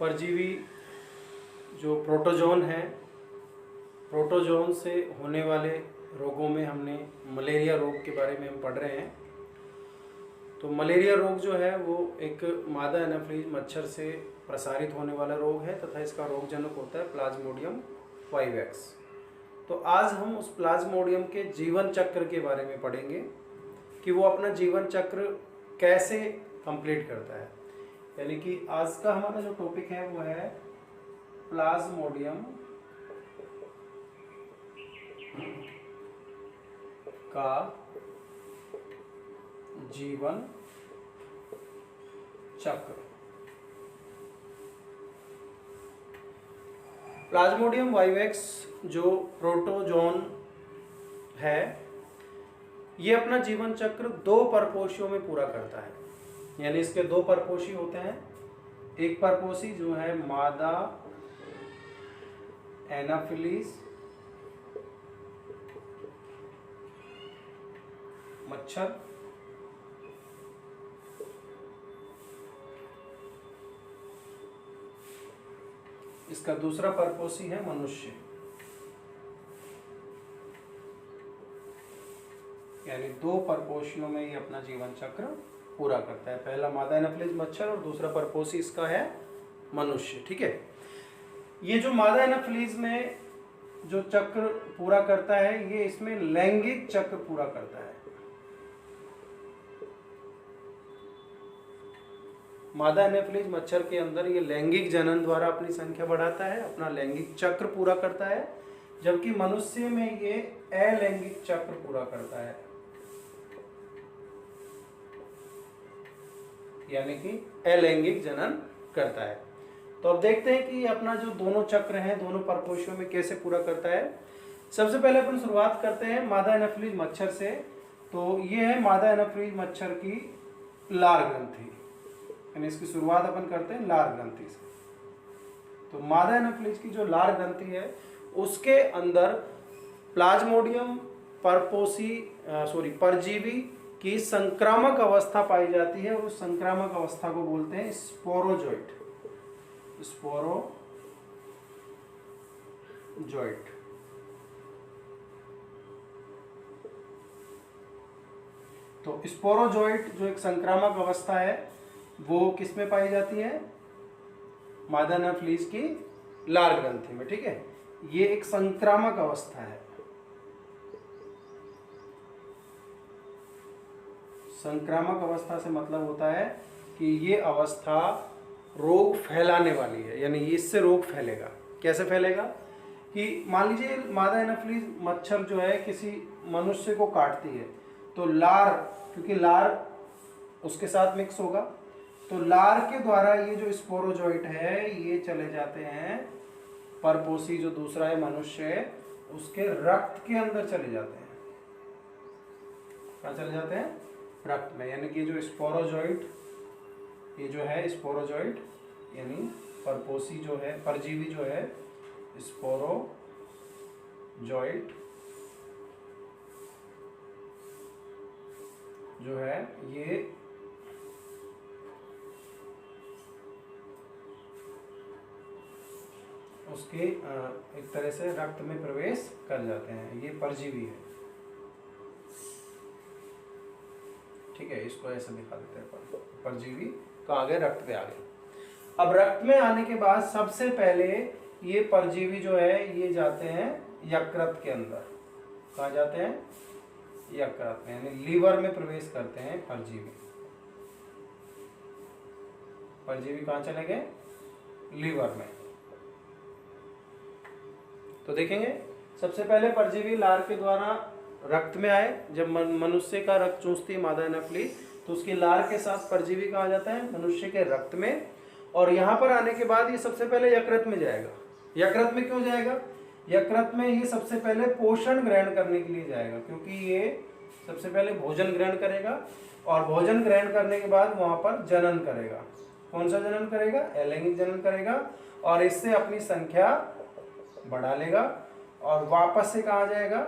परजीवी जो प्रोटोजोन है, प्रोटोजोन से होने वाले रोगों में हमने मलेरिया रोग के बारे में हम पढ़ रहे हैं। तो मलेरिया रोग जो है वो एक मादा एनाफिलीज मच्छर से प्रसारित होने वाला रोग है तथा इसका रोगजनक होता है प्लाज्मोडियम वाइवेक्स। तो आज हम उस प्लाज्मोडियम के जीवन चक्र के बारे में पढ़ेंगे कि वो अपना जीवन चक्र कैसे कंप्लीट करता है। यानी कि आज का हमारा जो टॉपिक है वो है प्लाज्मोडियम का जीवन चक्र। प्लाज्मोडियम वाइवेक्स जो प्रोटोजोन है ये अपना जीवन चक्र 2 परपोषियों में पूरा करता है। यानी इसके 2 परपोषी होते हैं। एक परपोषी जो है मादा एनाफिलीज मच्छर, इसका दूसरा परपोषी है मनुष्य। यानी 2 परपोषियों में ये अपना जीवन चक्र पूरा करता है। पहला मादा एनाफिलीज मच्छर और दूसरा परपोषी इसका है मनुष्य। ठीक है, ये जो मादा एनाफिलीज में जो चक्र पूरा करता है ये इसमें लैंगिक चक्र पूरा करता है। मादा एनाफिलीज मच्छर के अंदर ये लैंगिक जनन द्वारा अपनी संख्या बढ़ाता है, अपना लैंगिक चक्र पूरा करता है, जबकि मनुष्य में ये अलैंगिक चक्र पूरा करता है। यानी कि अलैंगिक जनन करता है। तो अब देखते हैं कि अपना जो दोनों चक्र हैं दोनों परपोषियों में कैसे पूरा करता है। सबसे पहले अपन शुरुआत करते हैं मादा एनाफिलीज मच्छर से। तो ये है मादा एनाफिलीज मच्छर की लार ग्रंथि। यानी इसकी शुरुआत अपन करते हैं लार ग्रंथि से। तो मादा एनाफिलीज की जो लार ग्रंथि है उसके अंदर प्लाज्मोडियम परजीवी की संक्रामक अवस्था पाई जाती है और उस संक्रामक अवस्था को बोलते हैं स्पोरोजोइट। तो स्पोरोजोइट जो एक संक्रामक अवस्था है वो किस में पाई जाती है? मादा एनाफिलीज की लार ग्रंथि में। ठीक है, ये एक संक्रामक अवस्था है। संक्रामक अवस्था से मतलब होता है कि ये अवस्था रोग फैलाने वाली है। यानी इससे रोग फैलेगा। कैसे फैलेगा कि मान लीजिए मादा एनाफिलीज मच्छर जो है किसी मनुष्य को काटती है तो लार, क्योंकि लार उसके साथ मिक्स होगा, तो लार के द्वारा ये जो स्पोरोजोइट है ये चले जाते हैं परपोषी जो दूसरा है मनुष्य है उसके रक्त के अंदर चले जाते हैं। कहाँ चले जाते हैं? रक्त में। यानी कि जो स्पोरोजोइट ये जो है स्पोरोजोइट यानी परपोषी जो है परजीवी जो है स्पोरोजोइट जो है ये उसके एक तरह से रक्त में प्रवेश कर जाते हैं। ये परजीवी है। ठीक है, इसको ऐसे दिखा देते हैं। परजीवी तो आ गए रक्त पे आ गए। अब रक्त में आने के बाद सबसे पहले ये परजीवी जो है ये जाते हैं यकृत के अंदर। कहाँ जाते हैं? यकृत में। यानी लीवर में प्रवेश करते हैं परजीवी। परजीवी कहाँ चले गए? लीवर में। तो देखेंगे सबसे पहले परजीवी लार के द्वारा रक्त में आए। जब मनुष्य का रक्त चूसती है मादा एनाफिलीज तो उसकी लार के साथ परजीवी कहा जाता है मनुष्य के रक्त में। और यहाँ पर आने के बाद ये सबसे पहले यकृत में जाएगा। यकृत में क्यों जाएगा? यकृत में ये सबसे पहले पोषण ग्रहण करने के लिए जाएगा, क्योंकि ये सबसे पहले भोजन ग्रहण करेगा और भोजन ग्रहण करने के बाद वहाँ पर जनन करेगा। कौन सा जनन करेगा? अलैंगिक जनन करेगा और इससे अपनी संख्या बढ़ा लेगा और वापस से कहाँ जाएगा?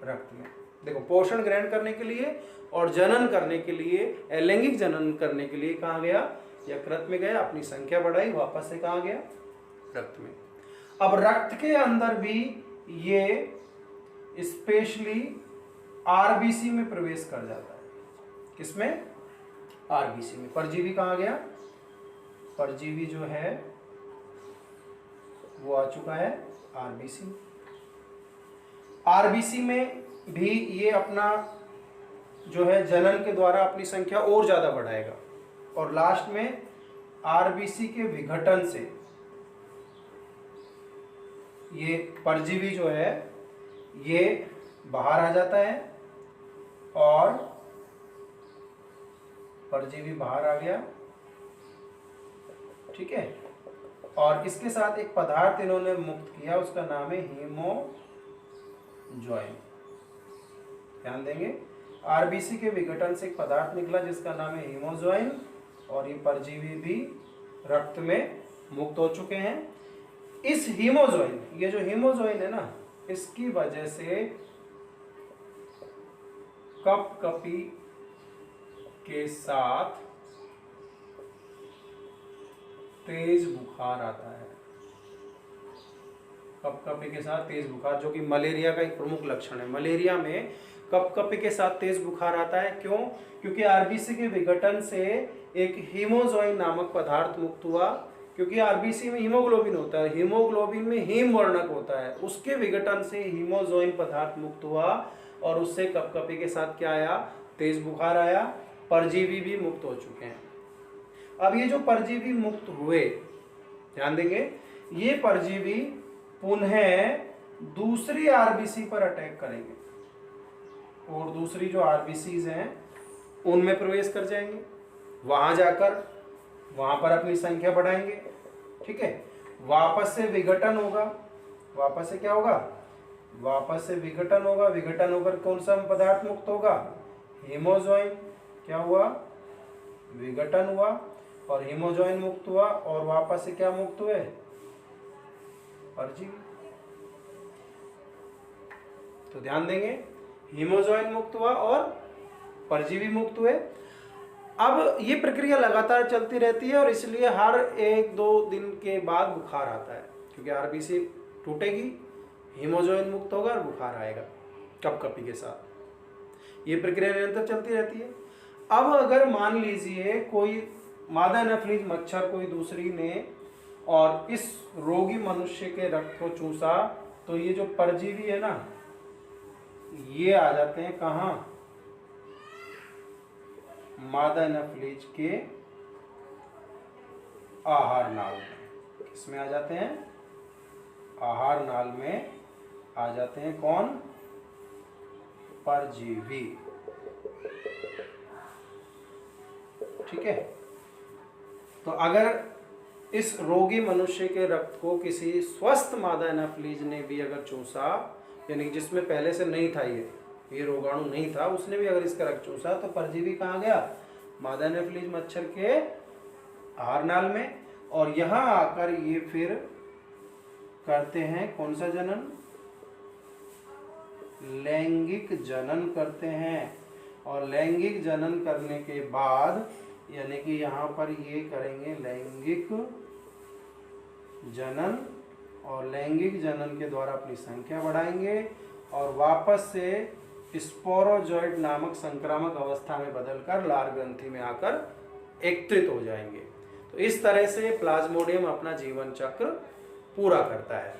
रक्त में। देखो, पोषण ग्रहण करने के लिए और जनन करने के लिए, अलैंगिक जनन करने के लिए कहाँ गया? यकृत में गया, अपनी संख्या बढ़ाई, वापस से कहाँ गया, रक्त में। अब रक्त के अंदर भी ये स्पेशली आरबीसी में प्रवेश कर जाता है। किसमें, आरबीसी में। परजीवी कहाँ गया, परजीवी जो है वो आ चुका है आरबीसी। आरबीसी में भी ये अपना जो है जनन के द्वारा अपनी संख्या और ज्यादा बढ़ाएगा, और लास्ट में आरबीसी के विघटन से ये परजीवी जो है ये बाहर आ जाता है, और परजीवी बाहर आ गया, ठीक है। और इसके साथ एक पदार्थ इन्होंने मुक्त किया, उसका नाम है हीमोजॉइन। ध्यान देंगे, आरबीसी के विघटन से एक पदार्थ निकला जिसका नाम है हीमोजॉइन, और ये परजीवी भी रक्त में मुक्त हो चुके हैं। इस हीमोजॉइन, ये जो हीमोजॉइन है ना, इसकी वजह से कपकपी के साथ तेज बुखार आता है। कपकपी के साथ तेज बुखार, जो कि मलेरिया का एक प्रमुख लक्षण है। मलेरिया में कपकपी के साथ तेज बुखार आता है। क्यों? क्योंकि आरबीसी के विघटन से एक हीमोजॉइन नामक पदार्थ मुक्त हुआ। क्योंकि आरबीसी में हीमोग्लोबिन होता है, हीमोग्लोबिन में हीम वर्णक होता है, उसके विघटन से हीमोजॉइन पदार्थ मुक्त हुआ, और उससे कपकपी के साथ क्या आया, तेज बुखार आया। परजीवी भी मुक्त हो चुके हैं। अब ये जो परजीवी मुक्त हुए, ध्यान देंगे, ये परजीवी पुनः दूसरी आरबीसी पर अटैक करेंगे, और दूसरी जो आरबीसीज हैं उनमें प्रवेश कर जाएंगे, वहां जाकर वहां पर अपनी संख्या बढ़ाएंगे, ठीक है। वापस से विघटन होगा, वापस से क्या होगा, वापस से विघटन होगा। विघटन होकर कौन सा पदार्थ मुक्त होगा, हीमोजॉइन। क्या हुआ, विघटन हुआ और हीमोजॉइन मुक्त हुआ, और वापस से क्या मुक्त हुए, परजीवी। तो ध्यान देंगे, हीमोजॉइन मुक्त हुआ और परजीवी मुक्त हुए। अब ये प्रक्रिया लगातार चलती रहती है, और इसलिए हर 1-2 दिन के बाद बुखार आता है, क्योंकि आरबीसी टूटेगी, हीमोजॉइन मुक्त होगा और बुखार आएगा कपकपी के साथ। ये प्रक्रिया निरंतर चलती रहती है। अब अगर मान लीजिए कोई मादा एनाफिलीज मच्छर कोई दूसरी ने और इस रोगी मनुष्य के रक्त को चूसा, तो ये जो परजीवी है ना, ये आ जाते हैं कहाँ, मादा एनाफिलीज के आहार नाल में। किसमें आ जाते हैं, आहार नाल में आ जाते हैं। कौन, परजीवी, ठीक है। तो अगर इस रोगी मनुष्य के रक्त को किसी स्वस्थ मादा एनाफिलीज ने भी अगर चूसा, यानी जिसमें पहले से नहीं था ये रोगाणु नहीं था, उसने भी अगर इसका रक्त चूसा, तो परजीवी कहाँ गया, मादा एनाफिलीज मच्छर के आहार नाल में, और यहाँ आकर ये फिर करते हैं कौन सा जनन, लैंगिक जनन करते हैं। और लैंगिक जनन करने के बाद, यानी कि यहाँ पर ये करेंगे लैंगिक जनन, और लैंगिक जनन के द्वारा अपनी संख्या बढ़ाएंगे, और वापस से स्पोरोजॉइड नामक संक्रामक अवस्था में बदलकर लार ग्रंथि में आकर एकत्रित हो जाएंगे। तो इस तरह से प्लाज्मोडियम अपना जीवन चक्र पूरा करता है।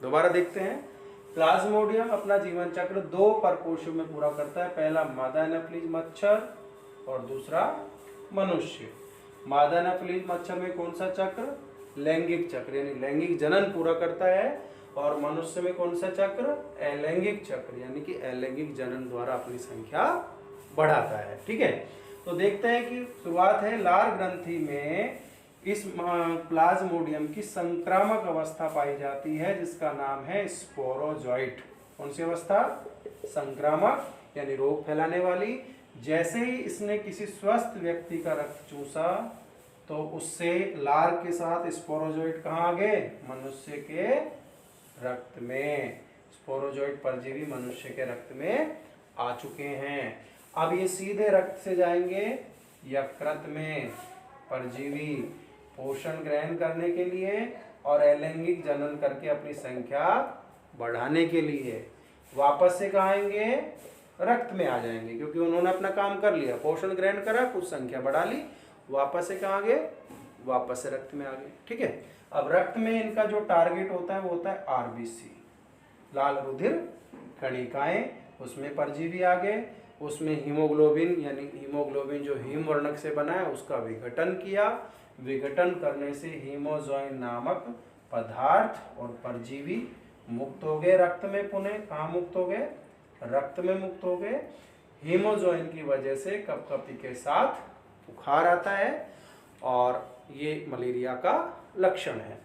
दोबारा देखते हैं, प्लाज्मोडियम अपना जीवन चक्र 2 परपोषों में पूरा करता है। पहला मादा एनाफिलीज मच्छर और दूसरा मनुष्य। मादा एनाफिलीज मच्छर में कौन सा चक्र, लैंगिक चक्र, यानी लैंगिक जनन पूरा करता है, और मनुष्य में कौन सा चक्र, अलैंगिक चक्र, यानी कि अलैंगिक जनन द्वारा अपनी संख्या बढ़ाता है, ठीक है। तो देखते हैं कि शुरुआत है, लार ग्रंथि में इस प्लाज्मोडियम की संक्रामक अवस्था पाई जाती है, जिसका नाम है स्पोरोजॉइट। कौन सी अवस्था, संक्रामक, यानी रोग फैलाने वाली। जैसे ही इसने किसी स्वस्थ व्यक्ति का रक्त चूसा, तो उससे लार के साथ स्पोरोजॉइट कहाँ आ गए, मनुष्य के रक्त में। स्पोरोजॉइट परजीवी मनुष्य के रक्त में आ चुके हैं। अब ये सीधे रक्त से जाएंगे यकृत में, परजीवी पोषण ग्रहण करने के लिए और अलैंगिक जनन करके अपनी संख्या बढ़ाने के लिए वापस से कहाँ आएंगे, रक्त में आ जाएंगे, क्योंकि उन्होंने अपना काम कर लिया, पोषण ग्रहण करा, कुछ संख्या बढ़ा ली, वापस से कहाँ गए, वापस से रक्त में आ गए। ठीक है, अब रक्त में इनका जो टारगेट होता है वो होता है आरबीसी, लाल रुधिर कणिकाएं, उसमें परजीवी आ गए, उसमें हीमोग्लोबिन यानी हीमोग्लोबिन जो हीम वर्णक से बना है उसका विघटन किया, विघटन करने से हीमोजॉइन नामक पदार्थ और परजीवी मुक्त हो गए रक्त में। पुनः कहाँ मुक्त हो गए, रक्त में मुक्त हो गए। हीमोजॉइन की वजह से कपकपी के साथ बुखार आता है और ये मलेरिया का लक्षण है।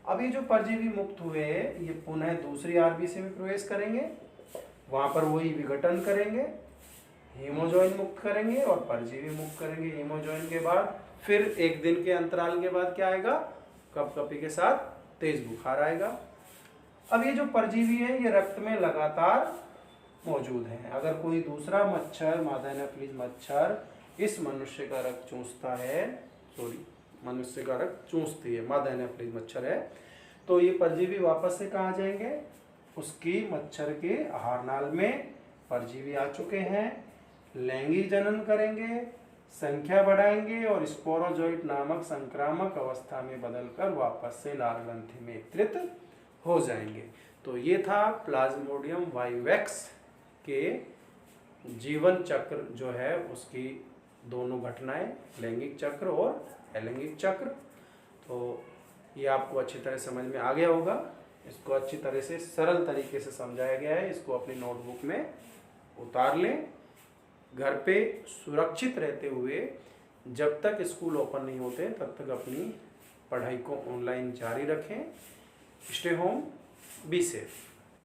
अब ये जो परजीवी मुक्त हुए ये पुनः दूसरी आरबीसी में प्रवेश करेंगे, वहां पर वही विघटन करेंगे, हीमोजॉइन मुक्त करेंगे और परजीवी मुक्त करेंगे। हीमोजॉइन के बाद फिर एक दिन के अंतराल के बाद क्या आएगा, कपकपी के साथ तेज बुखार आएगा। अब ये जो परजीवी है ये रक्त में लगातार मौजूद हैं। अगर कोई दूसरा मच्छर, मादा एनाफिलीज मच्छर इस मनुष्य का रक्त चूसता है, मनुष्य का रक्त चूसती है, मादा एनाफिलीज मच्छर है, तो ये परजीवी वापस से कहाँ जाएंगे, उसकी मच्छर के आहार नाल में परजीवी आ चुके हैं, लैंगिक जनन करेंगे, संख्या बढ़ाएंगे और स्पोरोजोइट नामक संक्रामक अवस्था में बदलकर वापस से लाल ग्रंथि में एकत्रित हो जाएंगे। तो ये था प्लाज्मोडियम वाइवेक्स के जीवन चक्र जो है उसकी दोनों घटनाएं, लैंगिक चक्र और अलैंगिक चक्र। तो ये आपको अच्छी तरह समझ में आ गया होगा, इसको अच्छी तरह से सरल तरीके से समझाया गया है, इसको अपनी नोटबुक में उतार लें, घर पे सुरक्षित रहते हुए जब तक स्कूल ओपन नहीं होते तब तक अपनी पढ़ाई को ऑनलाइन जारी रखें। Stay home, be safe.